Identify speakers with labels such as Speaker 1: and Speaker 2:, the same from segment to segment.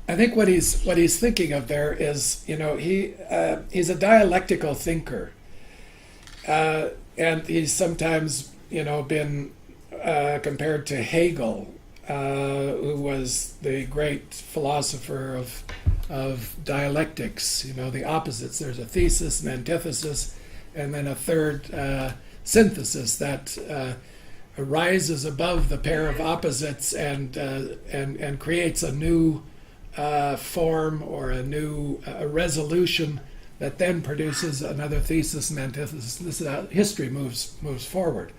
Speaker 1: I think what he's thinking of there is, he's a dialectical thinker, and he's sometimes, been compared to Hegel, who was the great philosopher of dialectics. The opposites. There's a thesis, an antithesis, and then a third synthesis that rises above the pair of opposites and creates a new form or a new resolution that then produces another thesis and antithesis. This is how history moves forward.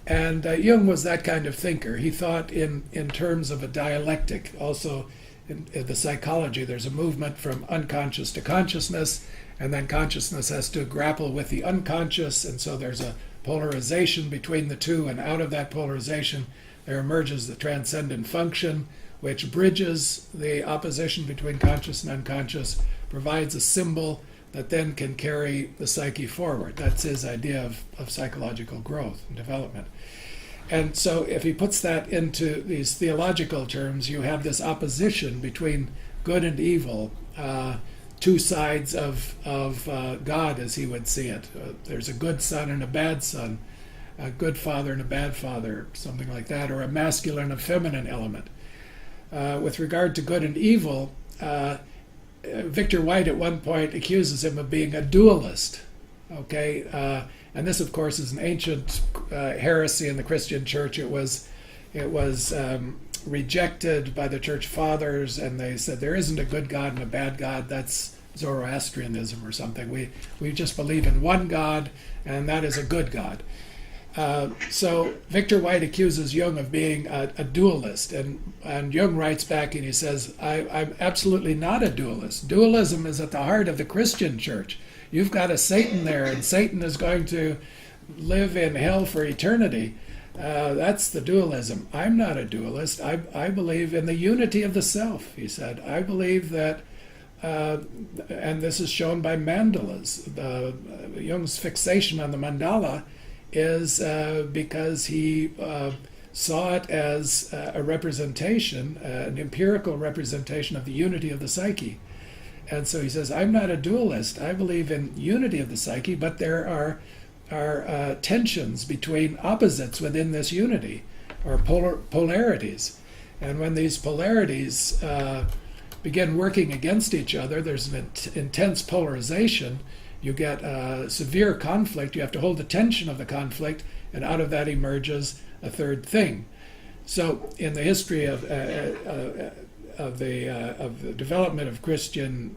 Speaker 1: And Jung was that kind of thinker. He thought in terms of a dialectic. Also, in the psychology, there's a movement from unconscious to consciousness, and then consciousness has to grapple with the unconscious, and so there's a polarization between the two, and out of that polarization there emerges the transcendent function, which bridges the opposition between conscious and unconscious, provides a symbol that then can carry the psyche forward. That's his idea of psychological growth and development. And so if he puts that into these theological terms, you have this opposition between good and evil, two sides of God as he would see it. There's a good son and a bad son, a good father and a bad father, something like that, or a masculine and a feminine element. With regard to good and evil, Victor White at one point accuses him of being a dualist. Okay, and this, of course, is an ancient heresy in the Christian church. It was rejected by the church fathers, and they said there isn't a good God and a bad God. That's Zoroastrianism or something. We just believe in one God, and that is a good God. So Victor White accuses Jung of being a dualist, and Jung writes back and he says, I'm absolutely not a dualist. Dualism is at the heart of the Christian church. You've got a Satan there, and Satan is going to live in hell for eternity. That's the dualism. I'm not a dualist. I believe in the unity of the self, he said. I believe that, and this is shown by mandalas. Jung's fixation on the mandala is because he saw it as a representation, an empirical representation of the unity of the psyche. And so he says, I'm not a dualist. I believe in unity of the psyche, but there are tensions between opposites within this unity, or polarities. And when these polarities begin working against each other, there's an intense polarization. You get severe conflict. You have to hold the tension of the conflict, and out of that emerges a third thing. So in the history of the development of Christian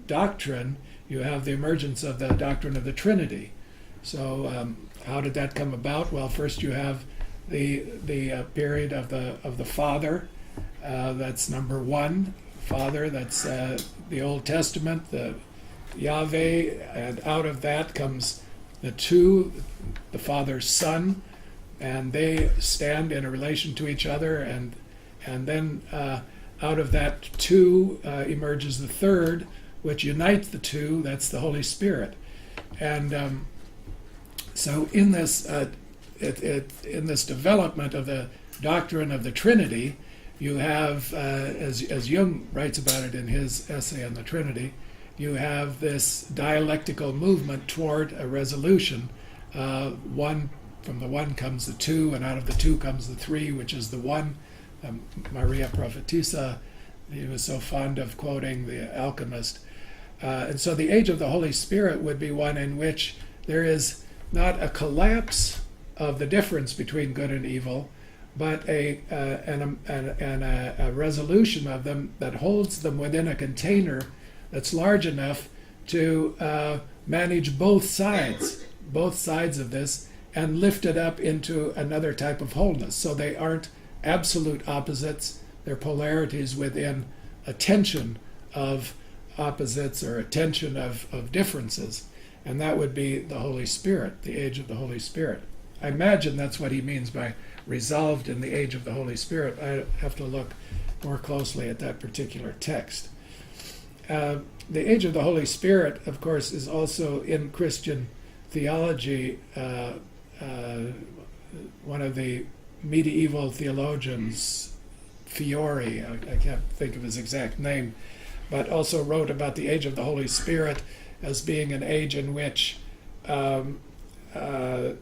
Speaker 1: doctrine, you have the emergence of the doctrine of the Trinity. So how did that come about? Well, first you have the period of the Father. That's number one. Father. That's the Old Testament, the Yahweh, and out of that comes the two, the Father's Son, and they stand in a relation to each other, and then out of that two emerges the third, which unites the two. That's the Holy Spirit. And so in this in this development of the doctrine of the Trinity, you have, as Jung writes about it in his essay on the Trinity, you have this dialectical movement toward a resolution. From the one comes the two, and out of the two comes the three, which is the one. Maria Prophetessa, he was so fond of quoting the alchemist. And so the age of the Holy Spirit would be one in which there is not a collapse of the difference between good and evil, but a resolution of them that holds them within a container that's large enough to manage both sides of this, and lift it up into another type of wholeness. So they aren't absolute opposites, they're polarities within a tension of opposites, or a tension of differences. And that would be the Holy Spirit, the age of the Holy Spirit. I imagine that's what he means by resolved in the age of the Holy Spirit. I have to look more closely at that particular text. The age of the Holy Spirit, of course, is also in Christian theology. One of the medieval theologians, Fiore, I can't think of his exact name, but also wrote about the age of the Holy Spirit as being an age in which the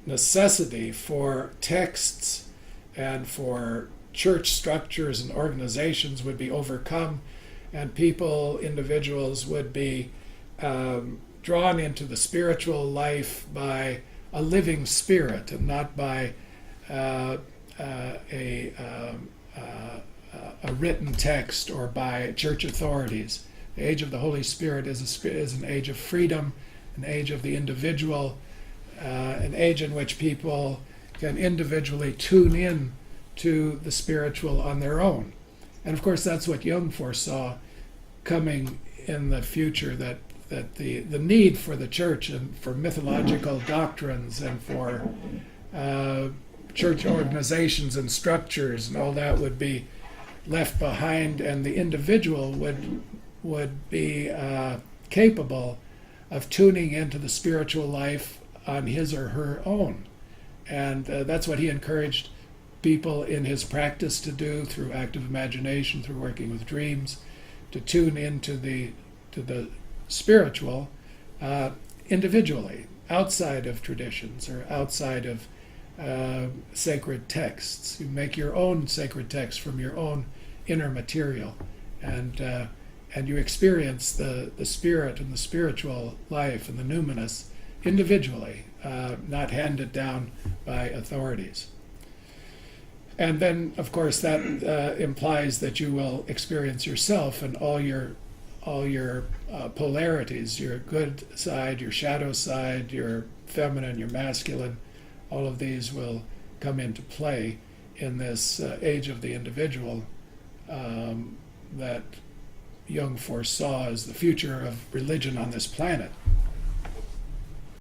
Speaker 1: necessity for texts and for church structures and organizations would be overcome, and people, individuals, would be drawn into the spiritual life by a living spirit and not by a written text or by church authorities. The age of the Holy Spirit is an age of freedom, an age of the individual, an age in which people can individually tune in to the spiritual on their own. And of course, that's what Jung foresaw coming in the future, that the need for the church and for mythological doctrines and for church organizations and structures and all that would be left behind, and the individual would be capable of tuning into the spiritual life on his or her own. And that's what he encouraged people in his practice to do through active imagination, through working with dreams, to tune into the spiritual individually, outside of traditions or outside of sacred texts. You make your own sacred text from your own inner material, and you experience the spirit and the spiritual life and the numinous individually, not handed down by authorities. And then, of course, that implies that you will experience yourself and all your polarities, your good side, your shadow side, your feminine, your masculine. All of these will come into play in this age of the individual that Jung foresaw as the future of religion on this planet.